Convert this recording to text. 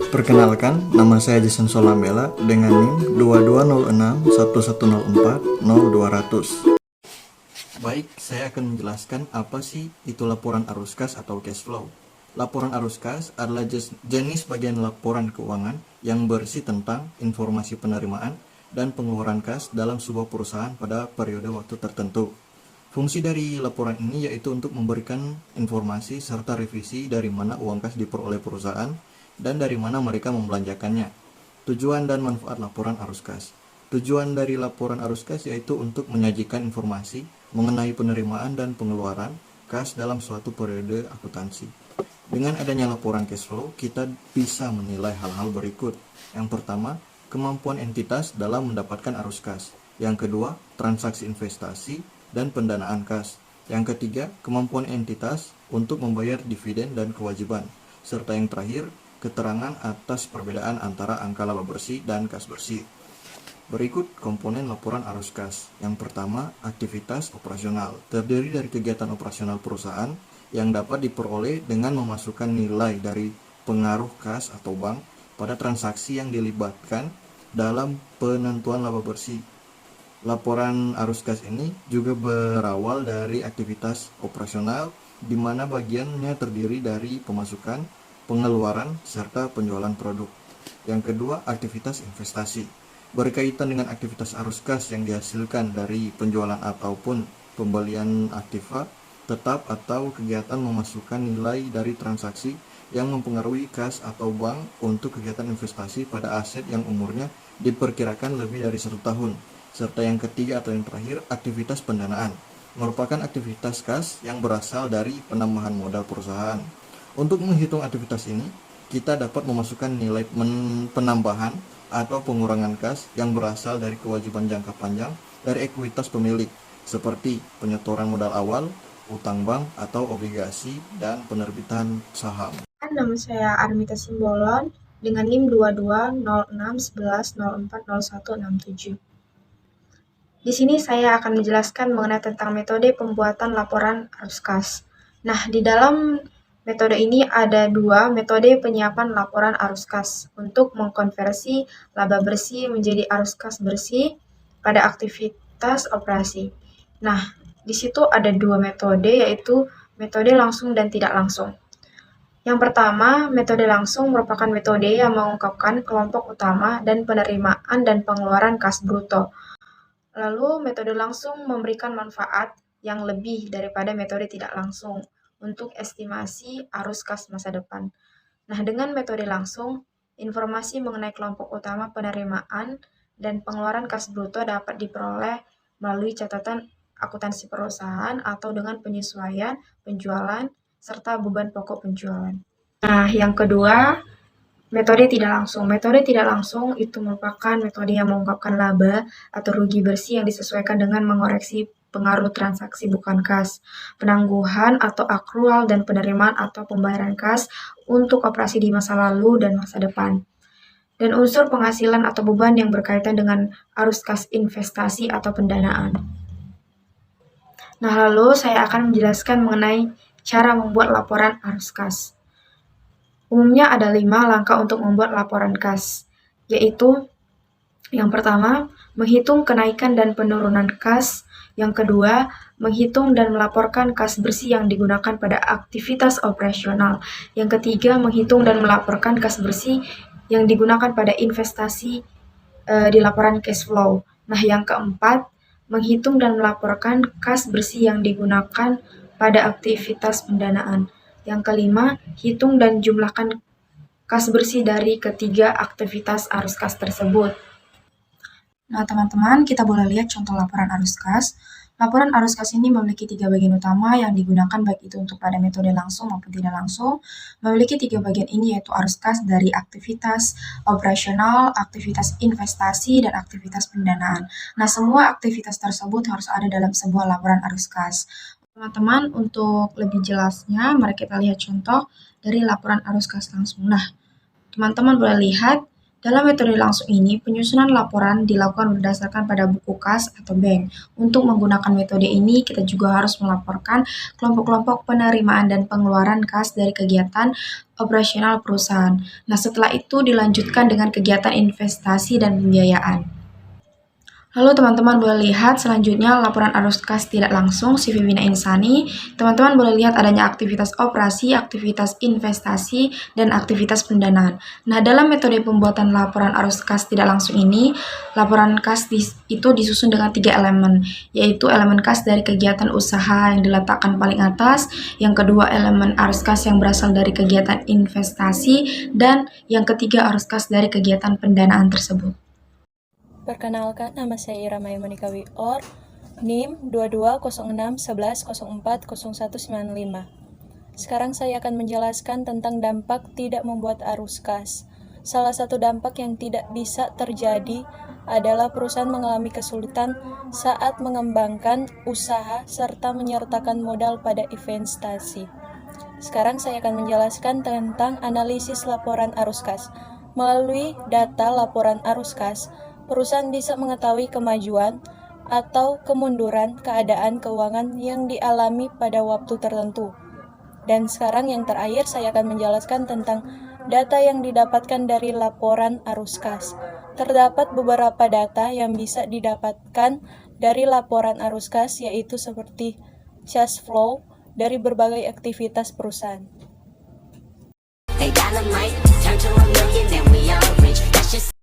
Perkenalkan, nama saya Jason Solambela dengan NIM 220611040200. Baik, saya akan menjelaskan apa sih itu laporan arus kas atau cash flow. Laporan arus kas adalah jenis bagian laporan keuangan yang berisi tentang informasi penerimaan dan pengeluaran kas dalam sebuah perusahaan pada periode waktu tertentu. Fungsi dari laporan ini yaitu untuk memberikan informasi serta revisi dari mana uang kas diperoleh perusahaan dan dari mana mereka membelanjakannya. Tujuan dan manfaat laporan arus kas. Tujuan dari laporan arus kas yaitu untuk menyajikan informasi mengenai penerimaan dan pengeluaran kas dalam suatu periode akuntansi. Dengan adanya laporan cash flow, kita bisa menilai hal-hal berikut. Yang pertama, kemampuan entitas dalam mendapatkan arus kas. Yang kedua, transaksi investasi dan pendanaan kas. Yang ketiga, kemampuan entitas untuk membayar dividen dan kewajiban. Serta yang terakhir, keterangan atas perbedaan antara angka laba bersih dan kas bersih. Berikut komponen laporan arus kas. Yang pertama, aktivitas operasional. Terdiri dari kegiatan operasional perusahaan yang dapat diperoleh dengan memasukkan nilai dari pengaruh kas atau bank pada transaksi yang dilibatkan dalam penentuan laba bersih. Laporan arus kas ini juga berawal dari aktivitas operasional di mana bagiannya terdiri dari pemasukan, pengeluaran, serta penjualan produk. Yang kedua, aktivitas investasi. Berkaitan dengan aktivitas arus kas yang dihasilkan dari penjualan ataupun pembelian aktiva tetap atau kegiatan memasukkan nilai dari transaksi yang mempengaruhi kas atau bank untuk kegiatan investasi pada aset yang umurnya diperkirakan lebih dari 1 tahun. Serta yang ketiga atau yang terakhir, aktivitas pendanaan. Merupakan aktivitas kas yang berasal dari penambahan modal perusahaan. Untuk menghitung aktivitas ini, kita dapat memasukkan nilai penambahan atau pengurangan kas yang berasal dari kewajiban jangka panjang dari ekuitas pemilik, seperti penyetoran modal awal, utang bank atau obligasi, dan penerbitan saham. Nama saya Armita Simbolon dengan NIM 220611040167. Di sini saya akan menjelaskan mengenai tentang metode pembuatan laporan arus kas. Nah, di dalam metode ini ada dua metode penyiapan laporan arus kas untuk mengkonversi laba bersih menjadi arus kas bersih pada aktivitas operasi. Nah, di situ ada dua metode, yaitu metode langsung dan tidak langsung. Yang pertama, metode langsung merupakan metode yang mengungkapkan kelompok utama dan penerimaan dan pengeluaran kas bruto. Lalu, metode langsung memberikan manfaat yang lebih daripada metode tidak langsung untuk estimasi arus kas masa depan. Nah, dengan metode langsung, informasi mengenai kelompok utama penerimaan dan pengeluaran kas bruto dapat diperoleh melalui catatan akuntansi perusahaan atau dengan penyesuaian penjualan serta beban pokok penjualan. Nah, yang kedua, metode tidak langsung. Metode tidak langsung itu merupakan metode yang mengungkapkan laba atau rugi bersih yang disesuaikan dengan mengoreksi pengaruh transaksi bukan kas, penangguhan atau akrual, dan penerimaan atau pembayaran kas untuk operasi di masa lalu dan masa depan. Dan unsur penghasilan atau beban yang berkaitan dengan arus kas investasi atau pendanaan. Nah, lalu saya akan menjelaskan mengenai cara membuat laporan arus kas. Umumnya ada 5 langkah untuk membuat laporan kas, yaitu yang pertama, menghitung kenaikan dan penurunan kas. Yang kedua, menghitung dan melaporkan kas bersih yang digunakan pada aktivitas operasional. Yang ketiga, menghitung dan melaporkan kas bersih yang digunakan pada investasi di laporan cash flow. Nah, yang keempat, menghitung dan melaporkan kas bersih yang digunakan pada aktivitas pendanaan. Yang kelima, hitung dan jumlahkan kas bersih dari ketiga aktivitas arus kas tersebut. Nah, teman-teman, kita boleh lihat contoh laporan arus kas. Laporan arus kas ini memiliki 3 bagian utama yang digunakan baik itu untuk pada metode langsung maupun tidak langsung. Memiliki 3 bagian ini yaitu arus kas dari aktivitas operasional, aktivitas investasi, dan aktivitas pendanaan. Nah, semua aktivitas tersebut harus ada dalam sebuah laporan arus kas. Teman-teman, untuk lebih jelasnya, mari kita lihat contoh dari laporan arus kas langsung. Nah, teman-teman boleh lihat Dalam metode langsung ini, penyusunan laporan dilakukan berdasarkan pada buku kas atau bank. Untuk menggunakan metode ini, kita juga harus melaporkan kelompok-kelompok penerimaan dan pengeluaran kas dari kegiatan operasional perusahaan. Nah, setelah itu dilanjutkan dengan kegiatan investasi dan pembiayaan. Lalu teman-teman boleh lihat selanjutnya laporan arus kas tidak langsung CV Bina Insani. Teman-teman boleh lihat adanya aktivitas operasi, aktivitas investasi, dan aktivitas pendanaan. Nah, dalam metode pembuatan laporan arus kas tidak langsung ini, laporan kas itu disusun dengan 3 elemen, yaitu elemen kas dari kegiatan usaha yang diletakkan paling atas, yang kedua elemen arus kas yang berasal dari kegiatan investasi, dan yang ketiga arus kas dari kegiatan pendanaan tersebut. Perkenalkan, nama saya Ira Maya Monika Wior, NIM 220611040195. Sekarang saya akan menjelaskan tentang dampak tidak membuat arus kas. Salah satu dampak yang tidak bisa terjadi adalah perusahaan mengalami kesulitan saat mengembangkan usaha serta menyertakan modal pada investasi. Sekarang saya akan menjelaskan tentang analisis laporan arus kas. Melalui data laporan arus kas, perusahaan bisa mengetahui kemajuan atau kemunduran keadaan keuangan yang dialami pada waktu tertentu. Dan sekarang yang terakhir saya akan menjelaskan tentang data yang didapatkan dari laporan arus kas. Terdapat beberapa data yang bisa didapatkan dari laporan arus kas, yaitu seperti cash flow dari berbagai aktivitas perusahaan.